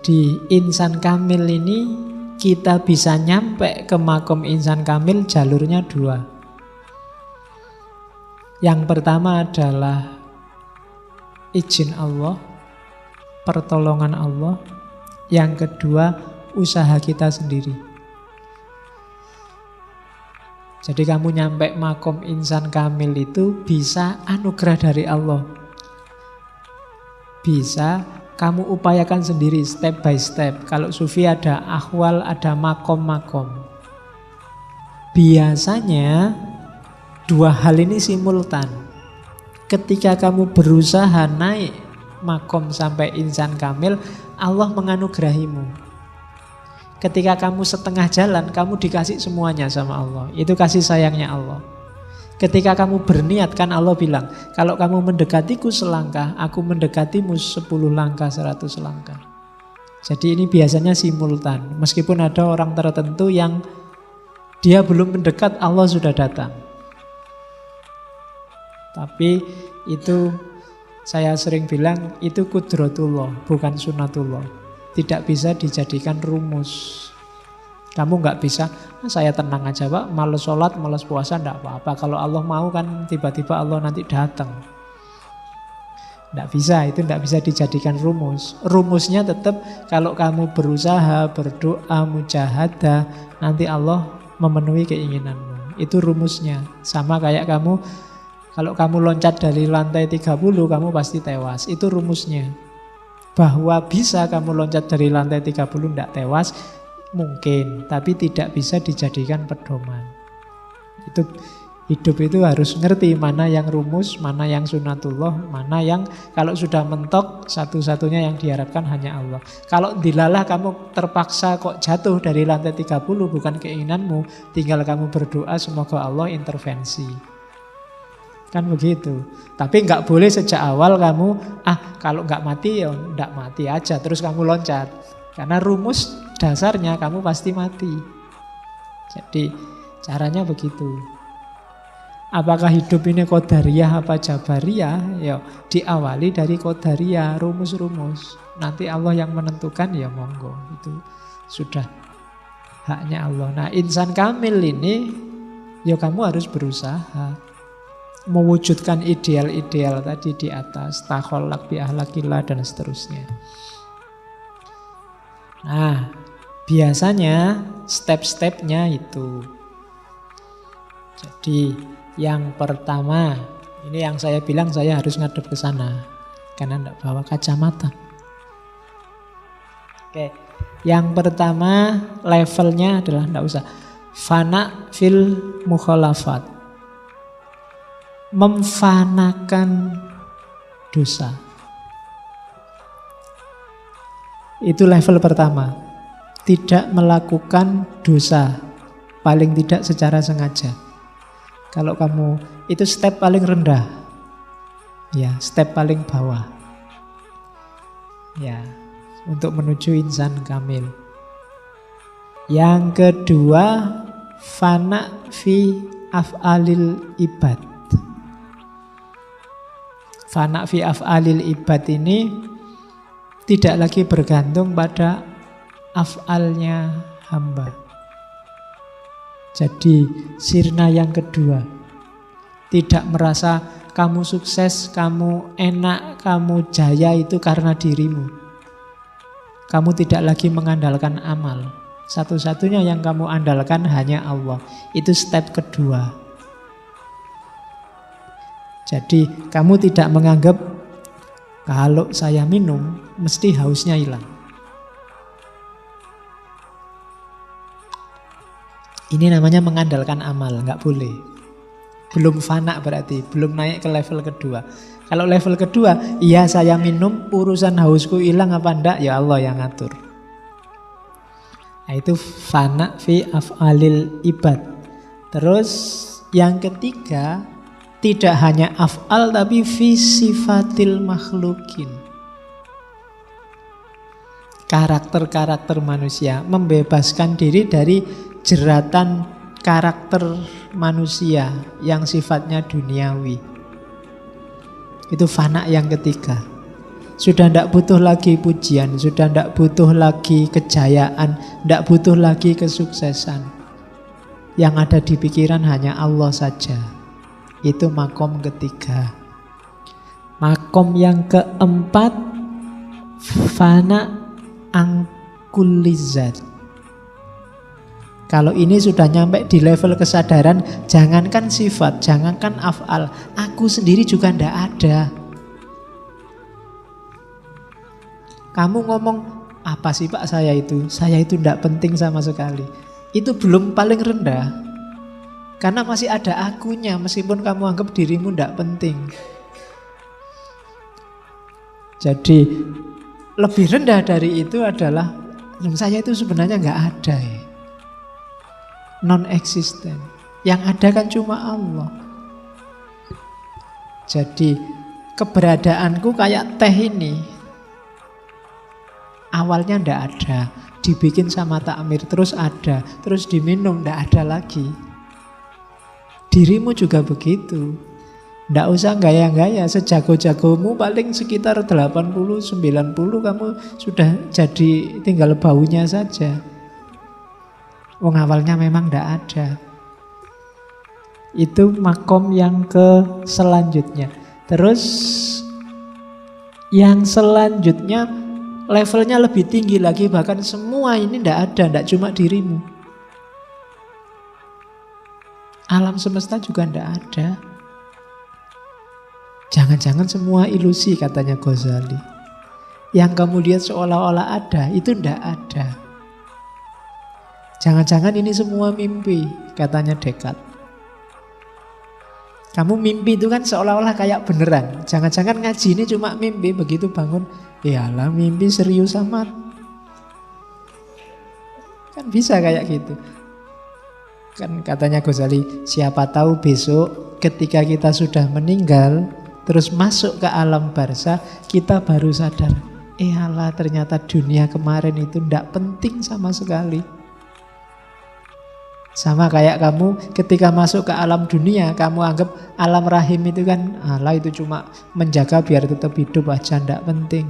Jadi insan kamil ini kita bisa nyampe ke makom insan kamil jalurnya dua. Yang pertama adalah izin Allah, pertolongan Allah. Yang kedua usaha kita sendiri. Jadi kamu nyampe makom insan kamil itu bisa anugerah dari Allah. Bisa kamu upayakan sendiri step by step. Kalau sufi ada ahwal, ada makom-makom. Biasanya dua hal ini simultan. Ketika kamu berusaha naik makom sampai insan kamil, Allah menganugerahimu. Ketika kamu setengah jalan, kamu dikasih semuanya sama Allah. Itu kasih sayangnya Allah. Ketika kamu berniat, kan Allah bilang, kalau kamu mendekatiku selangkah, aku mendekatimu 10 langkah, 100 langkah. Jadi ini biasanya simultan. Meskipun ada orang tertentu yang dia belum mendekat, Allah sudah datang. Tapi itu saya sering bilang, itu kudratullah, bukan sunatullah. Tidak bisa dijadikan rumus. Kamu nggak bisa, saya tenang aja Pak, males sholat, males puasa, enggak apa-apa. Kalau Allah mau kan tiba-tiba Allah nanti datang. Enggak bisa, itu enggak bisa dijadikan rumus. Rumusnya tetap kalau kamu berusaha, berdoa, mujahadah, nanti Allah memenuhi keinginanmu. Itu rumusnya. Sama kayak kamu, kalau kamu loncat dari lantai 30, kamu pasti tewas. Itu rumusnya. Bahwa bisa kamu loncat dari lantai 30 tidak tewas, mungkin, tapi tidak bisa dijadikan pedoman. Itu hidup itu harus ngerti mana yang rumus, mana yang sunatullah, mana yang kalau sudah mentok satu-satunya yang diharapkan hanya Allah. Kalau dilalah kamu terpaksa kok jatuh dari lantai 30 bukan keinginanmu, tinggal kamu berdoa semoga Allah intervensi. Kan begitu. Tapi nggak boleh sejak awal kamu, kalau nggak mati ya nggak mati aja, terus kamu loncat. Karena rumus dasarnya kamu pasti mati. Jadi caranya begitu. Apakah hidup ini qadariyah apa jabariyah? Ya diawali dari qadariyah, rumus-rumus. Nanti Allah yang menentukan, ya monggo. Itu sudah haknya Allah. Nah insan kamil ini, ya kamu harus berusaha mewujudkan ideal-ideal tadi di atas, takholak bi ahlakillah dan seterusnya. Nah, biasanya step-stepnya itu. Jadi yang pertama, ini yang saya bilang saya harus ngadep ke sana karena enggak bawa kacamata. Oke, yang pertama levelnya adalah enggak usah fana fil mukhalafat. Memfanakan dosa. Itu level pertama. Tidak melakukan dosa, paling tidak secara sengaja. Kalau kamu, itu step paling rendah. Ya, step paling bawah. Ya, untuk menuju insan kamil. Yang kedua, fana fi af'alil ibad. Fana fi af'alil ibad ini tidak lagi bergantung pada af'alnya hamba. Jadi sirna yang kedua, tidak merasa kamu sukses, kamu enak, kamu jaya itu karena dirimu. Kamu tidak lagi mengandalkan amal. Satu-satunya yang kamu andalkan hanya Allah. Itu step kedua. Jadi kamu tidak menganggap kalau saya minum mesti hausnya hilang. Ini namanya mengandalkan amal, nggak boleh. Belum fana berarti, belum naik ke level kedua. Kalau level kedua, iya saya minum, urusan hausku hilang apa enggak, ya Allah yang ngatur. Nah, itu fana fi af'alil ibad. Terus yang ketiga, tidak hanya af'al tapi fi sifatil makhlukin. Karakter-karakter manusia, membebaskan diri dari jeratan karakter manusia yang sifatnya duniawi. Itu fana yang ketiga. Sudah tidak butuh lagi pujian, sudah tidak butuh lagi kejayaan, tidak butuh lagi kesuksesan. Yang ada di pikiran hanya Allah saja. Itu makom ketiga. Makom yang keempat, fana angkulizat. Kalau ini sudah nyampe di level kesadaran, jangankan sifat, jangankan af'al, aku sendiri juga ndak ada. Kamu ngomong, apa sih Pak saya itu? Saya itu ndak penting sama sekali. Itu belum paling rendah. Karena masih ada akunya, meskipun kamu anggap dirimu ndak penting. Jadi lebih rendah dari itu adalah, saya itu sebenarnya nggak ada ya. Non-existent. Yang ada kan cuma Allah. Jadi keberadaanku kayak teh ini awalnya ndak ada, dibikin sama takmir terus ada, terus diminum ndak ada lagi. Dirimu juga begitu. Ndak usah gaya-gaya, sejago-jagomu paling sekitar 80-90 kamu sudah jadi tinggal baunya saja. Wong awalnya memang ndak ada. Itu makom yang ke selanjutnya. Terus yang selanjutnya levelnya lebih tinggi lagi, bahkan semua ini ndak ada, ndak cuma dirimu. Alam semesta juga ndak ada. Jangan-jangan semua ilusi katanya Ghazali. Yang kamu lihat seolah-olah ada, itu ndak ada. Jangan-jangan ini semua mimpi, katanya Descartes. Kamu mimpi itu kan seolah-olah kayak beneran. Jangan-jangan ngaji ini cuma mimpi, begitu bangun, yalah mimpi serius amat. Kan bisa kayak gitu. Kan katanya Ghazali, siapa tahu besok ketika kita sudah meninggal, terus masuk ke alam barzah, kita baru sadar, alah ternyata dunia kemarin itu tidak penting sama sekali. Sama kayak kamu ketika masuk ke alam dunia, kamu anggap alam rahim itu kan, alah itu cuma menjaga biar tetap hidup aja, tidak penting.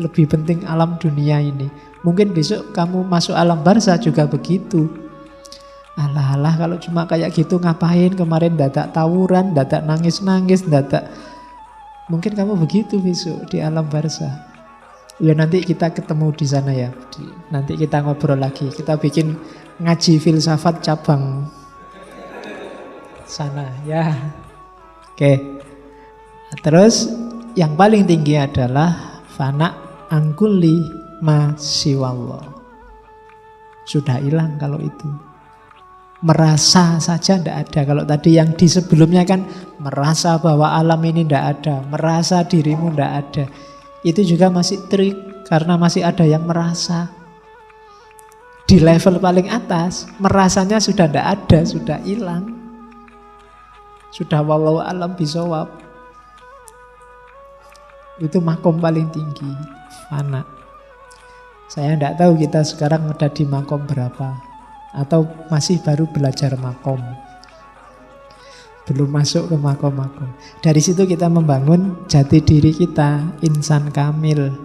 Lebih penting alam dunia ini. Mungkin besok kamu masuk alam barzah juga begitu. Alah kalau cuma kayak gitu ngapain kemarin dadak tawuran, dadak nangis-nangis, dadak. Mungkin kamu begitu besok di alam barzah. Ya nanti kita ketemu di sana ya. Nanti kita ngobrol lagi. Kita bikin ngaji filsafat cabang sana ya. Oke. Terus yang paling tinggi adalah fana angkuli ma siwallah. Sudah hilang kalau itu. Merasa saja tidak ada. Kalau tadi yang di sebelumnya kan merasa bahwa alam ini tidak ada, merasa dirimu tidak ada. Itu juga masih trik karena masih ada yang merasa. Di level paling atas merasanya sudah tidak ada, sudah hilang. Sudah wallahu alam bisawab. Itu makom paling tinggi, fana. Saya tidak tahu kita sekarang ada di makom berapa, atau masih baru belajar makom, belum masuk ke makom-makom. Dari situ kita membangun jati diri kita, insan kamil.